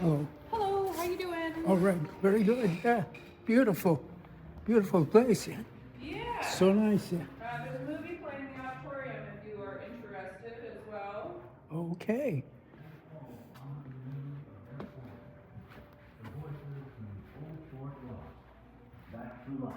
Oh, Hello, how you doing? all right. Very good. Yeah. Beautiful. Beautiful place. Yeah. Yeah. So nice. Yeah. There's a movie playing in the auditorium if you are interested as well. Okay. The voices from old Fort-Росс, back to life.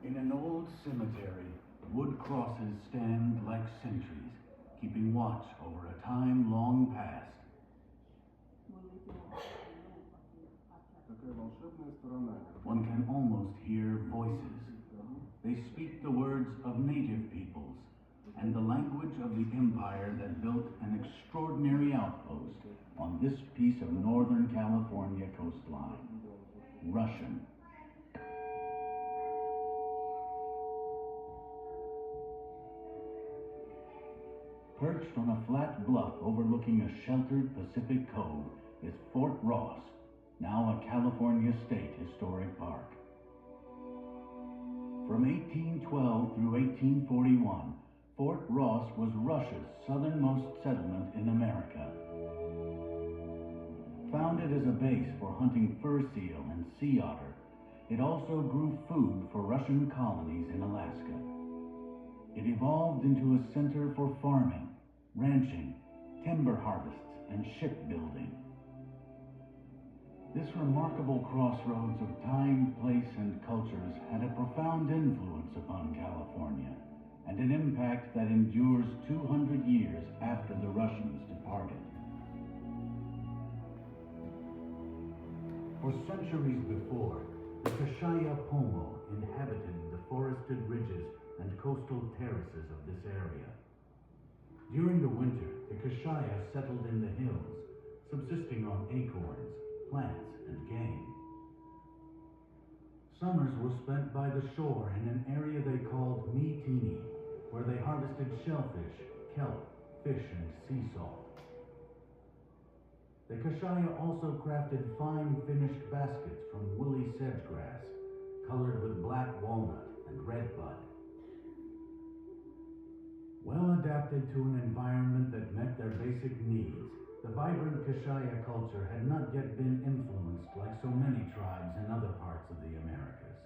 In an old cemetery, wood crosses stand like sentries, keeping watch over a time long past. One can almost hear voices. They speak the words of native peoples and the language of the empire that built an extraordinary outpost on this piece of Northern California coastline. Russian. Perched on a flat bluff overlooking a sheltered Pacific cove is Fort-Росс, now a California State Historic Park. From 1812 through 1841, Fort-Росс was Russia's southernmost settlement in America. Founded as a base for hunting fur seal and sea otter, it also grew food for Russian colonies in Alaska. It evolved into a center for farming, ranching, timber harvests, and shipbuilding. This remarkable crossroads of time, place, and cultures had a profound influence upon California, and an impact that endures 200 years after the Russians departed. For centuries before, the Kashaya inhabited the forested ridges and coastal terraces of this area. During the winter, the Kashaya settled in the hills, subsisting on acorns, plants, and game. Summers were spent by the shore in an area they called Metini, where they harvested shellfish, kelp, fish, and sea salt. The Kashaya also crafted fine finished baskets from woolly sedgegrass, colored with black walnut and red bud. Well adapted to an environment that met their basic needs, the vibrant Kashaya culture had not yet been influenced like so many tribes in other parts of the Americas.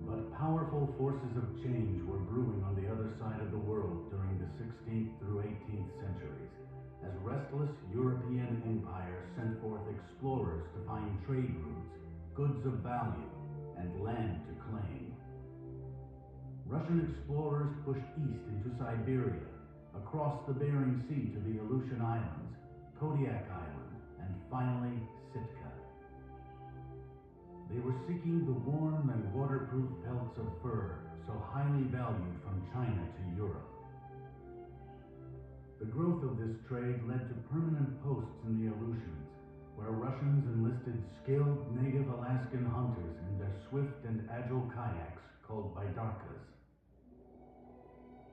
But powerful forces of change were brewing on the other side of the world during the 16th through 18th centuries, as restless European empires sent forth explorers to find trade routes, goods of value, and land to claim. Russian explorers pushed east into Siberia, across the Bering Sea to the Aleutian Islands, Kodiak Island, and finally Sitka. They were seeking the warm and waterproof pelts of fur so highly valued from China to Europe. The growth of this trade led to permanent posts in the Aleutians, where Russians enlisted skilled native Alaskan hunters in their swift and agile kayaks called baydarkas.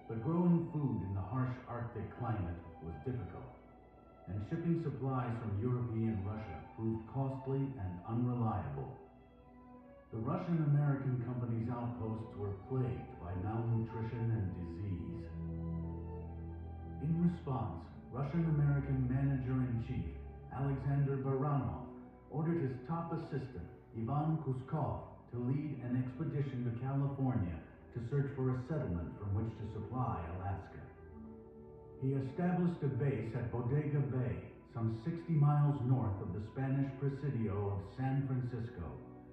But growing food in the harsh Arctic climate was difficult, and shipping supplies from European Russia proved costly and unreliable. The Russian-American company's outposts were plagued by malnutrition and disease. In response, Russian-American manager-in-chief Alexander Baranov ordered his top assistant, Ivan Kuskov, to lead an expedition to California to search for a settlement from which to supply Alaska. He established a base at Bodega Bay, some 60 miles north of the Spanish Presidio of San Francisco,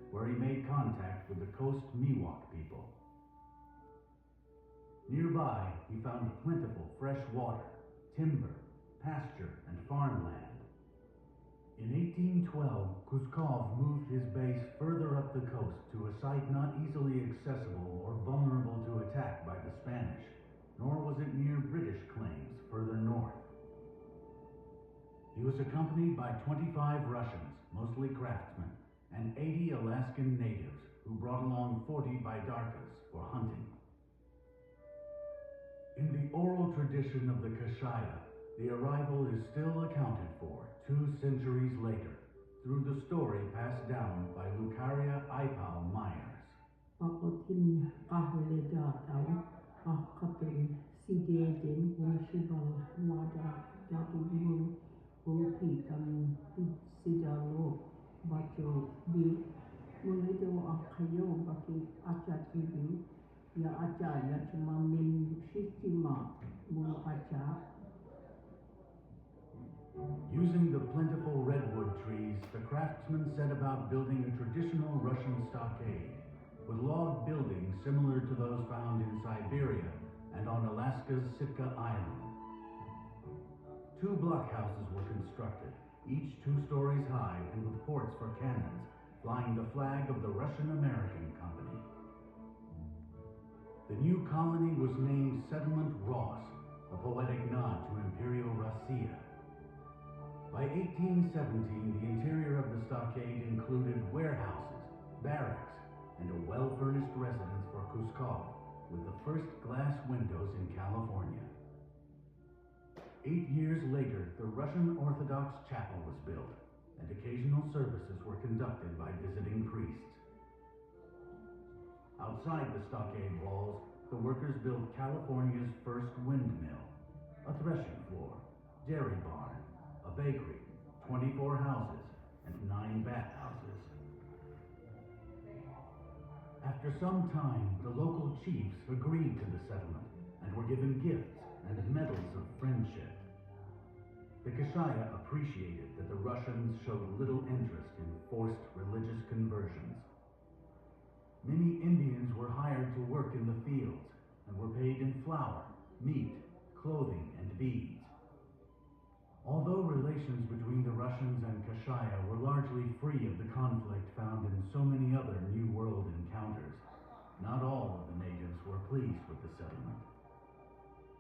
where he made contact with the Coast Miwok people. Nearby, he found plentiful fresh water, timber, pasture, and farmland. In 1812, Kuskov moved his base further up the coast to a site not easily accessible or vulnerable to attack by the Spanish, nor was it near British claims further north. He was accompanied by 25 Russians, mostly craftsmen, and 80 Alaskan natives who brought along 40 Baidarkas for hunting. In the oral tradition of the Kashaya, the arrival is still accounted for 2 centuries later through the story passed down by Lucaria Aipal Myers. Pakotin kahuledataw akatin sidedin washibal wada datu wupikam sidalo bacho bi mulido akayo baki achatibi ya acha ya cuma min shitima mu acha. Using the plentiful redwood trees, the craftsmen set about building a traditional Russian stockade, with log buildings similar to those found in Siberia and on Alaska's Sitka Island. 2 blockhouses were constructed, each 2 stories high and with ports for cannons, flying the flag of the Russian-American Company. The new colony was named Settlement Ross, a poetic nod to Imperial Russia. By 1817, the interior of the stockade included warehouses, barracks, and a well-furnished residence for Kuskov, with the first glass windows in California. 8 years later, the Russian Orthodox chapel was built, and occasional services were conducted by visiting priests. Outside the stockade walls, the workers built California's first windmill, a threshing floor, dairy barn, a bakery, 24 houses, and 9 bathhouses. After some time, the local chiefs agreed to the settlement and were given gifts and medals of friendship. The Kashaya appreciated that the Russians showed little interest in forced religious conversions. Many Indians were hired to work in the fields and were paid in flour, meat, clothing, and beads. Although relations between the Russians and Kashaya were largely free of the conflict found in so many other New World encounters, not all of the natives were pleased with the settlement.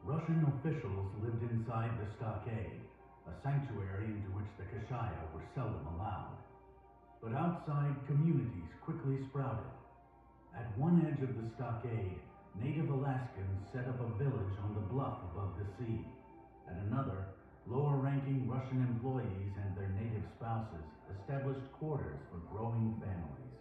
Russian officials lived inside the stockade, a sanctuary into which the Kashaya were seldom allowed. But outside, communities quickly sprouted. At one edge of the stockade, native Alaskans set up a village on the bluff above the sea. At another, lower-ranking Russian employees and their native spouses established quarters for growing families.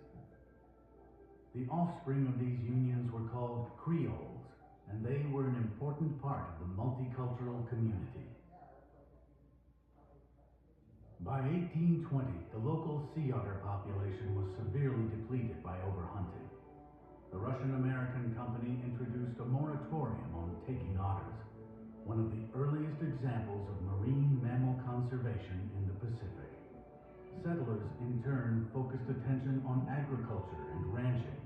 The offspring of these unions were called Creoles, and they were an important part of the multicultural community. By 1820, the local sea otter population was severely depleted by overhunting. The Russian-American Company introduced a moratorium on taking otters, one of the earliest examples of marine mammal conservation in the Pacific. Settlers, in turn, focused attention on agriculture and ranching.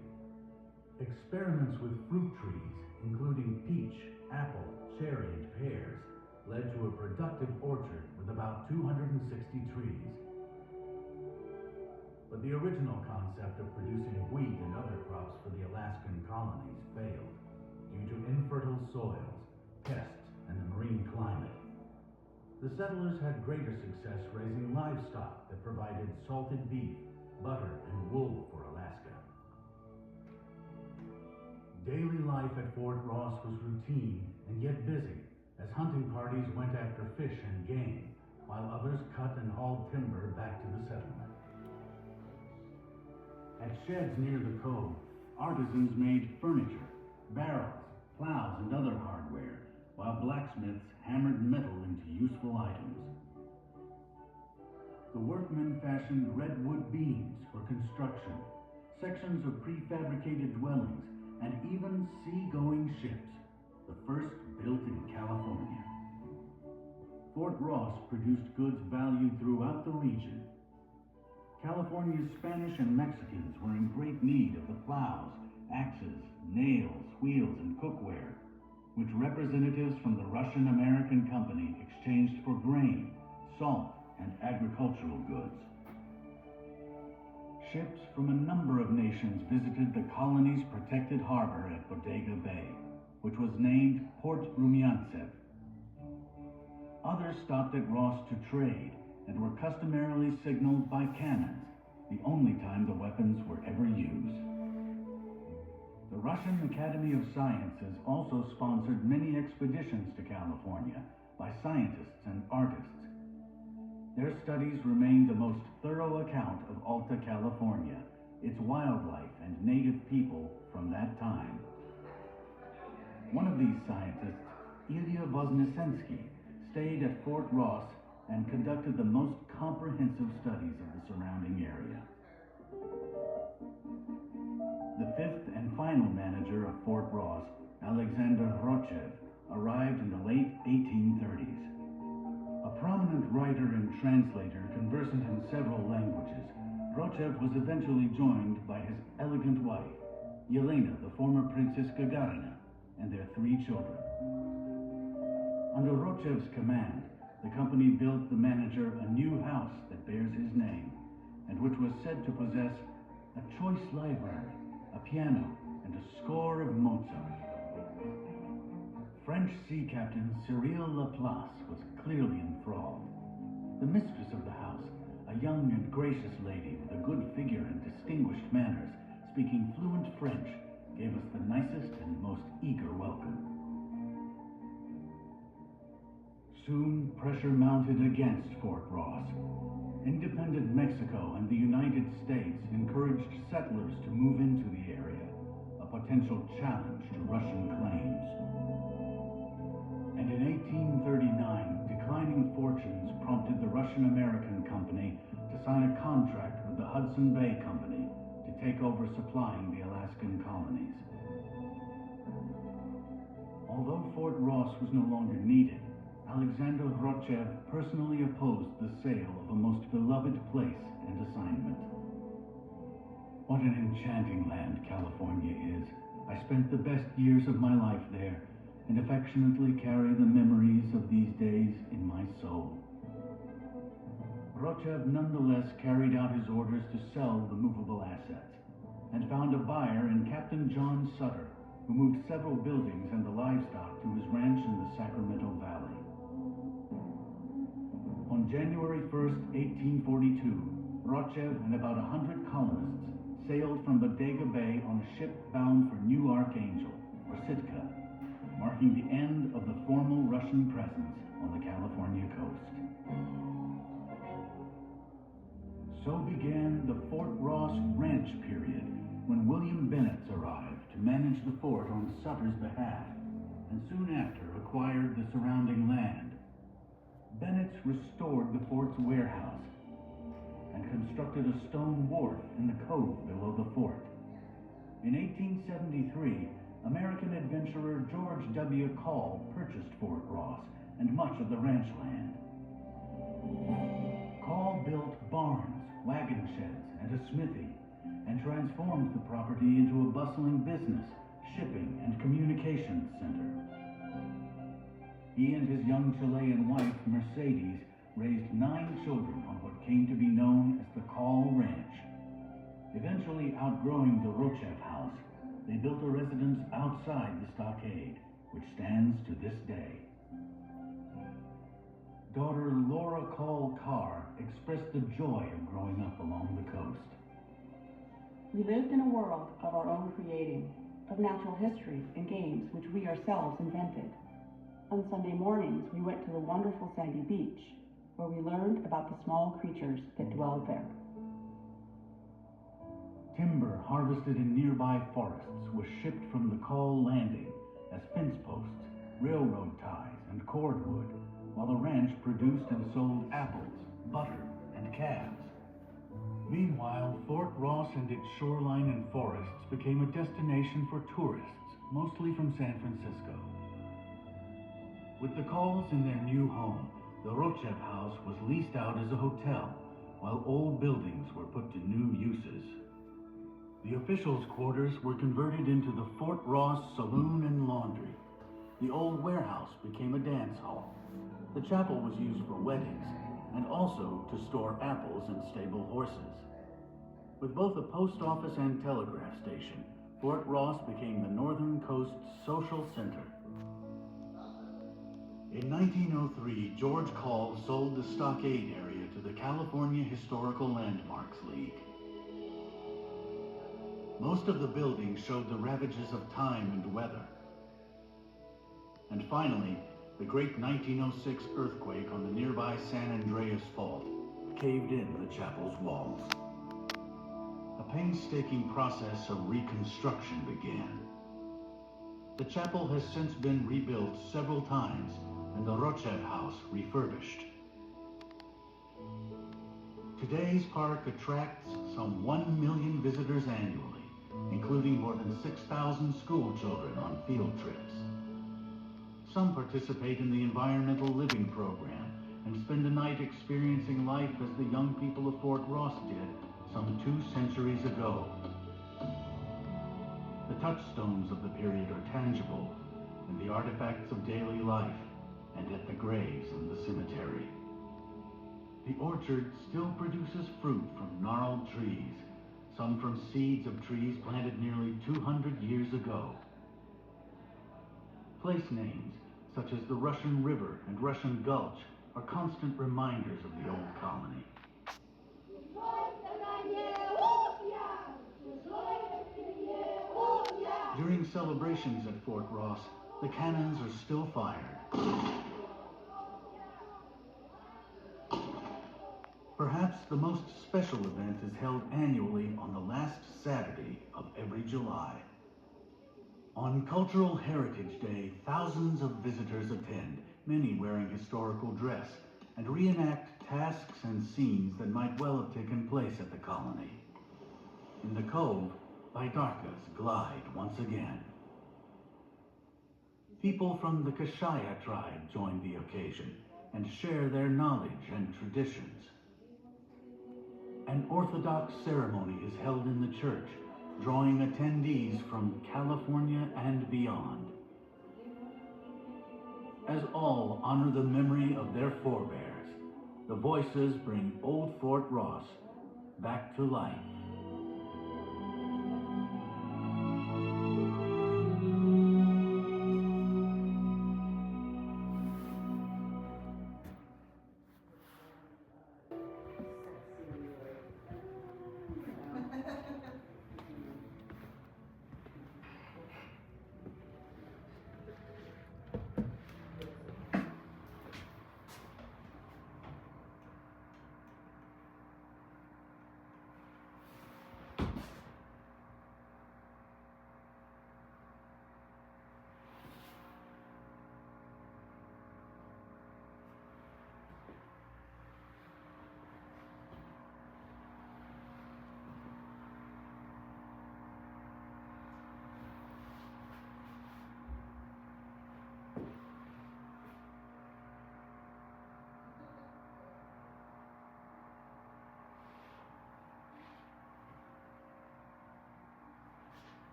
Experiments with fruit trees, including peach, apple, cherry, and pears, led to a productive orchard with about 260 trees. But the original concept of producing wheat and other crops for the Alaskan colonies failed due to infertile soils, pests, and the marine climate. The settlers had greater success raising livestock that provided salted beef, butter, and wool for Alaska. Daily life at Fort-Росс was routine and yet busy, as hunting parties went after fish and game, while others cut and hauled timber back to the settlement. At sheds near the cove, artisans made furniture, barrels, plows, and other hardware, while blacksmiths hammered metal into useful items. The workmen fashioned redwood beams for construction, sections of prefabricated dwellings, and even sea-going ships, the first built in California. Fort-Росс produced goods valued throughout the region. California's Spanish and Mexicans were in great need of the plows, axes, nails, wheels, and cookware, which representatives from the Russian-American Company exchanged for grain, salt, and agricultural goods. Ships from a number of nations visited the colony's protected harbor at Bodega Bay, which was named Port Rumyantsev. Others stopped at Ross to trade and were customarily signaled by cannons, the only time the weapons were ever used. The Russian Academy of Sciences also sponsored many expeditions to California by scientists and artists. Their studies remain the most thorough account of Alta California, its wildlife and native people from that time. One of these scientists, Ilya Voznesensky, stayed at Fort-Росс and conducted the most comprehensive studies of the surrounding area. The fifth and final manager of Fort-Росс, Alexander Rochev, arrived in the late 1830s. A prominent writer and translator conversant in several languages, Rochev was eventually joined by his elegant wife, Yelena, the former Princess Gagarina, and their 3 children. Under Rochev's command, the company built the manager a new house that bears his name, and which was said to possess a choice library, a piano, and a score of Mozart. French sea captain Cyril Laplace was clearly enthralled. The mistress of the house, a young and gracious lady with a good figure and distinguished manners, speaking fluent French, gave us the nicest and most eager welcome. Soon, pressure mounted against Fort-Росс. Independent Mexico and the United States encouraged settlers to move into the area, a potential challenge to Russian claims. And in 1839, declining fortunes prompted the Russian-American Company to sign a contract with the Hudson Bay Company to take over supplying the Alaskan colonies. Although Fort-Росс was no longer needed, Alexander Rochev personally opposed the sale of a most beloved place and assignment. What an enchanting land California is. I spent the best years of my life there, and affectionately carry the memories of these days in my soul. Rochev nonetheless carried out his orders to sell the movable assets, and found a buyer in Captain John Sutter, who moved several buildings and the livestock to his ranch in the Sacramento Valley. On January 1st, 1842, Rochev and about 100 colonists sailed from Bodega Bay on a ship bound for New Archangel, or Sitka, marking the end of the formal Russian presence on the California coast. So began the Fort-Росс Ranch period, when William Bennett arrived to manage the fort on Sutter's behalf, and soon after acquired the surrounding land. Bennett restored the fort's warehouse and constructed a stone wharf in the cove below the fort. In 1873, American adventurer George W. Call purchased Fort-Росс and much of the ranch land. Call built barns, wagon sheds, and a smithy, and transformed the property into a bustling business, shipping, and communications center. He and his young Chilean wife, Mercedes, raised 9 children on what came to be known as the Call Ranch. Eventually outgrowing the Rochev house, they built a residence outside the stockade, which stands to this day. Daughter Laura Call Carr expressed the joy of growing up along the coast. We lived in a world of our own creating, of natural history and games which we ourselves invented. On Sunday mornings, we went to the wonderful sandy beach, where we learned about the small creatures that dwelled there. Timber harvested in nearby forests was shipped from the Call Landing as fence posts, railroad ties, and cordwood, while the ranch produced and sold apples, butter, and calves. Meanwhile, Fort Ross and its shoreline and forests became a destination for tourists, mostly from San Francisco. With the Calls in their new home, the Rochev house was leased out as a hotel, while old buildings were put to new uses. The officials' quarters were converted into the Fort Ross Saloon and Laundry. The old warehouse became a dance hall. The chapel was used for weddings, and also to store apples and stable horses. With both a post office and telegraph station, Fort Ross became the Northern Coast's social center. In 1903, George Call sold the stockade area to the California Historical Landmarks League. Most of the buildings showed the ravages of time and weather. And finally, the great 1906 earthquake on the nearby San Andreas Fault caved in the chapel's walls. A painstaking process of reconstruction began. The chapel has since been rebuilt several times and the Rochev house refurbished. Today's park attracts some 1 million visitors annually, including more than 6,000 school children on field trips. Some participate in the environmental living program and spend a night experiencing life as the young people of Fort Ross did some 2 centuries ago. The touchstones of the period are tangible, and the artifacts of daily life, and at the graves in the cemetery. The orchard still produces fruit from gnarled trees, some from seeds of trees planted nearly 200 years ago. Place names, such as the Russian River and Russian Gulch, are constant reminders of the old colony. During celebrations at Fort Ross, the cannons are still fired. Perhaps the most special event is held annually on the last Saturday of every July. On Cultural Heritage Day, thousands of visitors attend, many wearing historical dress, and reenact tasks and scenes that might well have taken place at the colony. In the Cove, Baidarkas glide once again. People from the Kashaya tribe join the occasion and share their knowledge and traditions. An Orthodox ceremony is held in the church, drawing attendees from California and beyond. As all honor the memory of their forebears, the voices bring old Fort Ross back to life.